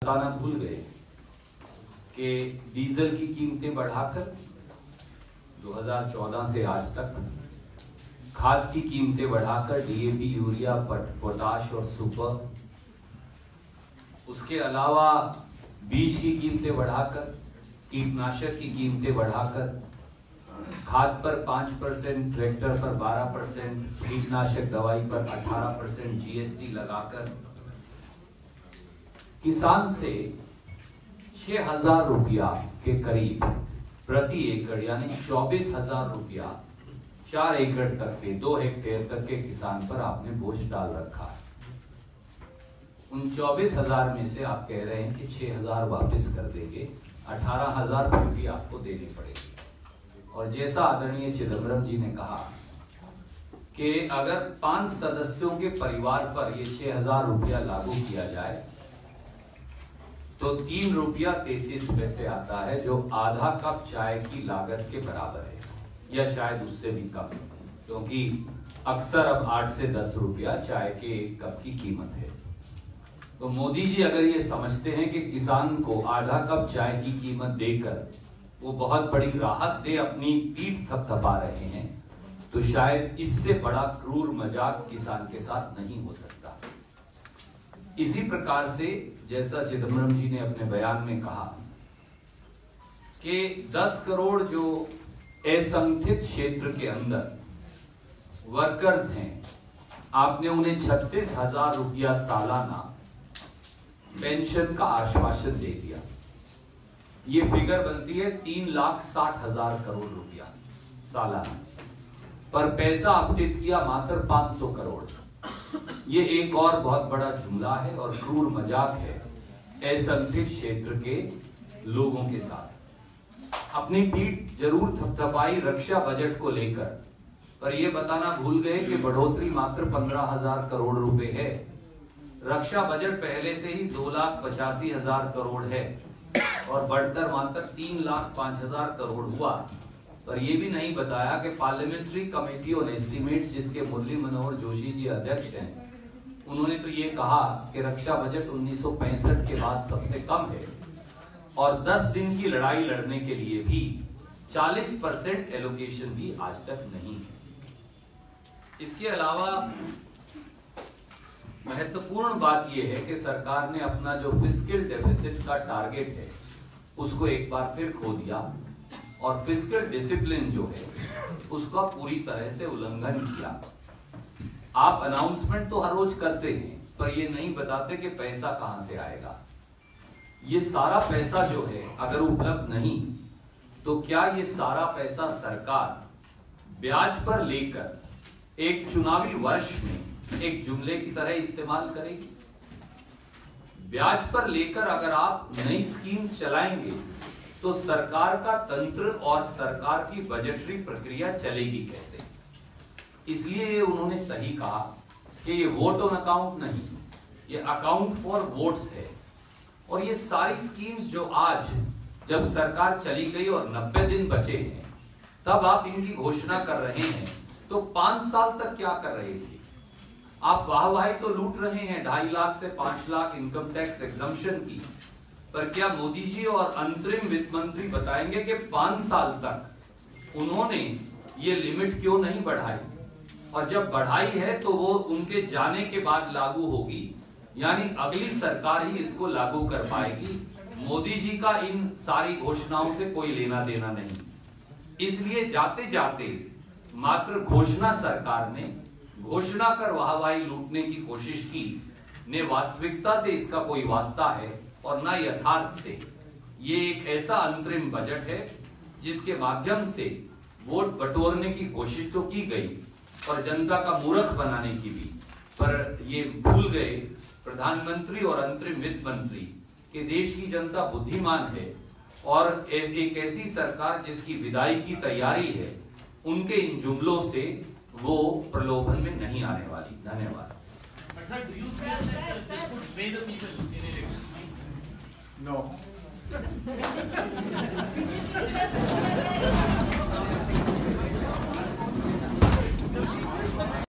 बताना भूल गए कि डीजल की कीमतें बढ़ाकर 2014 से आज तक खाद की कीमतें बढ़ाकर डीएपी, यूरिया, पोटाश और सुपर, उसके अलावा बीज की कीमतें बढ़ाकर, कीटनाशक की कीमतें बढ़ाकर, खाद पर 5%, ट्रैक्टर पर 12%, कीटनाशक दवाई पर 18% जीएसटी लगाकर किसान से 6,000 रुपया के करीब प्रति एकड़ यानी 24,000 रुपया 4 एकड़ तक के 2 हेक्टेयर तक के किसान पर आपने बोझ डाल रखा है। उन 24,000 में से आप कह रहे हैं कि 6,000 वापस कर देंगे, 18,000 रुपये आपको देनी पड़ेगी। और जैसा आदरणीय चिदम्बरम जी ने कहा कि अगर 5 सदस्यों के परिवार पर ये 6,000 रुपया लागू किया जाए तो 3 रुपया 33 पैसे आता है, जो आधा कप चाय की लागत के बराबर है या शायद उससे भी कम, क्योंकि अक्सर अब 8 से 10 रुपया चाय के 1 कप की कीमत है। तो मोदी जी अगर ये समझते हैं कि किसान को आधा कप चाय की कीमत देकर वो बहुत बड़ी राहत दे, अपनी पीठ थपथपा रहे हैं, तो शायद इससे बड़ा क्रूर मजाक किसान के साथ नहीं हो सकता। इसी प्रकार से जैसा चिदम्बरम जी ने अपने बयान में कहा कि 10 करोड़ जो असंगठित क्षेत्र के अंदर वर्कर्स हैं, आपने उन्हें 36,000 रुपया सालाना पेंशन का आश्वासन दे दिया। ये फिगर बनती है 3,60,000 करोड़ रुपया सालाना, पर पैसा आवंटित किया मात्र 500 करोड़। ये एक और बहुत बड़ा जुमला है और क्रूर मजाक है असंगठित क्षेत्र के लोगों के साथ। अपनी पीठ जरूर थपथपाई रक्षा बजट को लेकर, पर यह बताना भूल गए कि बढ़ोतरी मात्र 15,000 करोड़ रुपए है। रक्षा बजट पहले से ही 2,85,000 करोड़ है और बढ़कर मात्र 3,05,000 करोड़ हुआ। पर यह भी नहीं बताया कि पार्लियामेंट्री कमेटी ऑन एस्टिमेट्स, जिसके मुरली मनोहर जोशी जी अध्यक्ष हैं, उन्होंने तो ये कहा कि रक्षा बजट 1965 के बाद सबसे कम है और 10 दिन की लड़ाई लड़ने के लिए भी 40% एलोकेशन भी आज तक नहीं है। इसके अलावा महत्वपूर्ण बात यह है कि सरकार ने अपना जो फिस्कल डेफिसिट का टारगेट है उसको एक बार फिर खो दिया और फिस्कल डिसिप्लिन जो है उसका पूरी तरह से उल्लंघन किया। आप अनाउंसमेंट तो हर रोज करते हैं, पर ये नहीं बताते कि पैसा कहां से आएगा। ये सारा पैसा जो है अगर उपलब्ध नहीं, तो क्या ये सारा पैसा सरकार ब्याज पर लेकर एक चुनावी वर्ष में एक जुमले की तरह इस्तेमाल करेगी? ब्याज पर लेकर अगर आप नई स्कीम्स चलाएंगे तो सरकार का तंत्र और सरकार की बजटरी प्रक्रिया चलेगी कैसे? इसलिए उन्होंने सही कहा कि ये वोट ऑन अकाउंट नहीं, ये अकाउंट फॉर वोट्स है। और ये सारी स्कीम्स जो आज जब सरकार चली गई और 90 दिन बचे हैं तब आप इनकी घोषणा कर रहे हैं, तो 5 साल तक क्या कर रहे थे आप? वाहवाही तो लूट रहे हैं 2.5 लाख से 5 लाख इनकम टैक्स एग्जम्पशन की, पर क्या मोदी जी और अंतरिम वित्त मंत्री बताएंगे कि 5 साल तक उन्होंने ये लिमिट क्यों नहीं बढ़ाई? और जब बढ़ाई है तो वो उनके जाने के बाद लागू होगी, यानी अगली सरकार ही इसको लागू कर पाएगी। मोदी जी का इन सारी घोषणाओं से कोई लेना देना नहीं। इसलिए जाते जाते मात्र घोषणा सरकार ने घोषणा कर वाहवाही लूटने की कोशिश की, ने वास्तविकता से इसका कोई वास्ता है और न यथार्थ से। ये एक ऐसा अंतरिम बजट है जिसके माध्यम से वोट बटोरने की कोशिश तो की गई और जनता का मूर्ख बनाने की भी, पर ये भूल गए प्रधानमंत्री और अंतरिम वित्त मंत्री कि देश की जनता बुद्धिमान है और एक ऐसी सरकार जिसकी विदाई की तैयारी है, उनके इन जुमलों से वो प्रलोभन में नहीं आने वाली। धन्यवाद। No.